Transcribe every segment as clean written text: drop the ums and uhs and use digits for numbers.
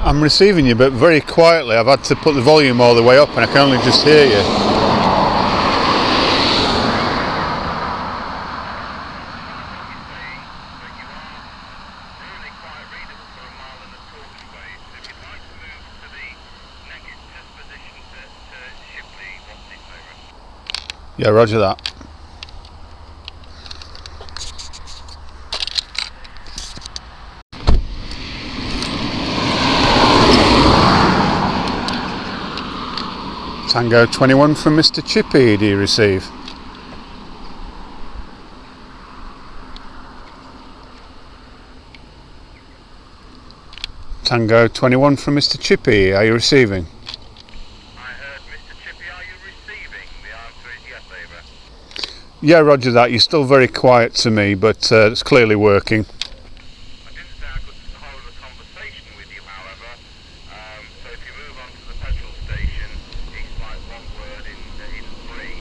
I'm receiving you, but very quietly. I've had to put the volume all the way up and I can only just hear you. Yeah, roger that. Tango 21 from Mr Chippie, do you receive? Tango 21 from Mr Chippie, are you receiving? I heard Mr Chippie, are you receiving? The answer is yes, over. Yeah, roger that. You're still very quiet to me, but it's clearly working. I didn't say I could hold a conversation with you, however. So if you move on to the petrol station, it's like one word in three.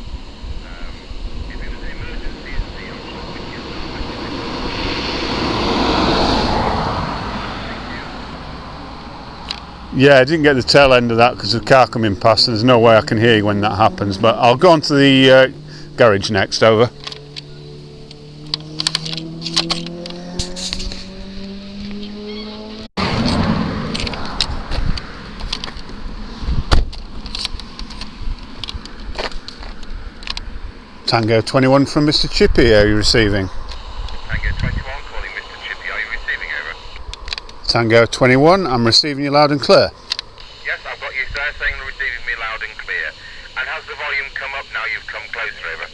If it was an emergency, it's the option with you. Yeah, I didn't get the tail end of that because of the car coming past, and there's no way I can hear you when that happens. But I'll go on to the garage next, over. Tango 21 from Mr Chippie, are you receiving? Tango 21 calling Mr Chippie, are you receiving, over? Tango 21, I'm receiving you loud and clear. Yes, I've got you there saying you're receiving me loud and clear. And has the volume come up now you've come closer, over?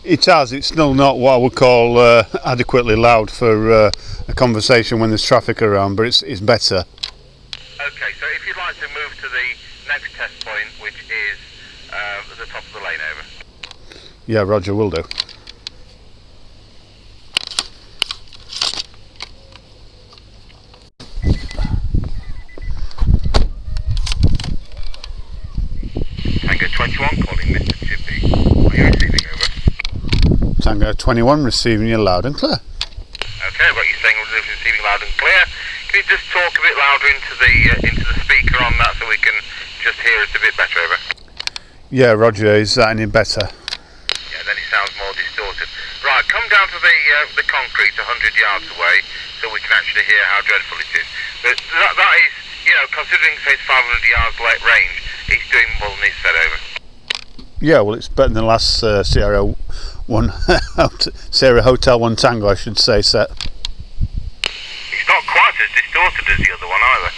It has. It's still not what I would call adequately loud for a conversation when there's traffic around, but it's better. Okay, so if you'd like to move to the next test point, which is at the top of the lane, over. Yeah, roger, will do. Tango 21 calling Mr Chippie. Are you receiving, over? Tango 21 receiving you loud and clear. Okay, I've got you saying we're receiving loud and clear. Can you just talk a bit louder into the speaker on that so we can just hear us a bit better, over? Yeah, roger, is that any better? Yeah, then it sounds more distorted. Right, come down to the concrete 100 yards away so we can actually hear how dreadful it is. But that is, you know, considering say it's 500 yards range, it's doing more than it's said, over. Yeah, well, it's better than the last Sierra Hotel One Tango, I should say, set. It's not quite as distorted as the other one either.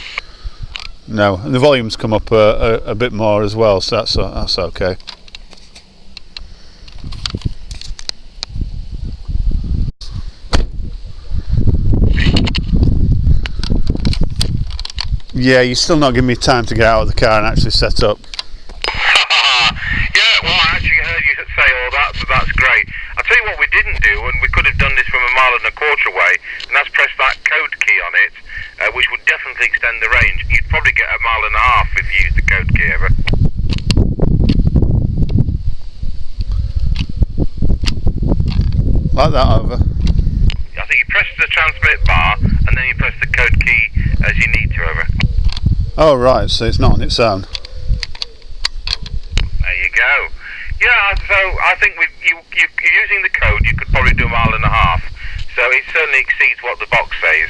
No, and the volume's come up a bit more as well, so that's okay. Yeah, you're still not giving me time to get out of the car and actually set up. Yeah, well, I actually heard you say all that, so that's great. I'll tell you what we didn't do, and we could have done this from 1.25 miles away, and that's press that code key on it, which would definitely extend the range. You'd probably get 1.5 miles if you used the code key, over. Like that, over. I think you press the transmit bar, and then you press the code key as you need to, over. Oh, right, so it's not on its own. There you go. Yeah, so I think with you using the code, you could probably do 1.5 miles. So it certainly exceeds what the box says.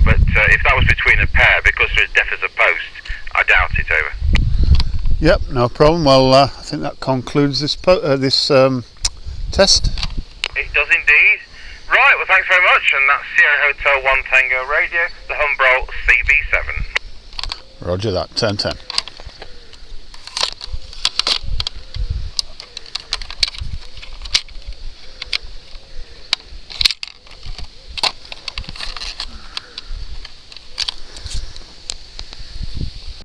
But if that was between a pair, because they're as deaf as a post, I doubt it, over. Yep, no problem. Well, I think that concludes this test. It does indeed. Right, well, thanks very much. And that's Sierra Hotel One Tango radio, the Humbrol CB7. Roger that, 10-10.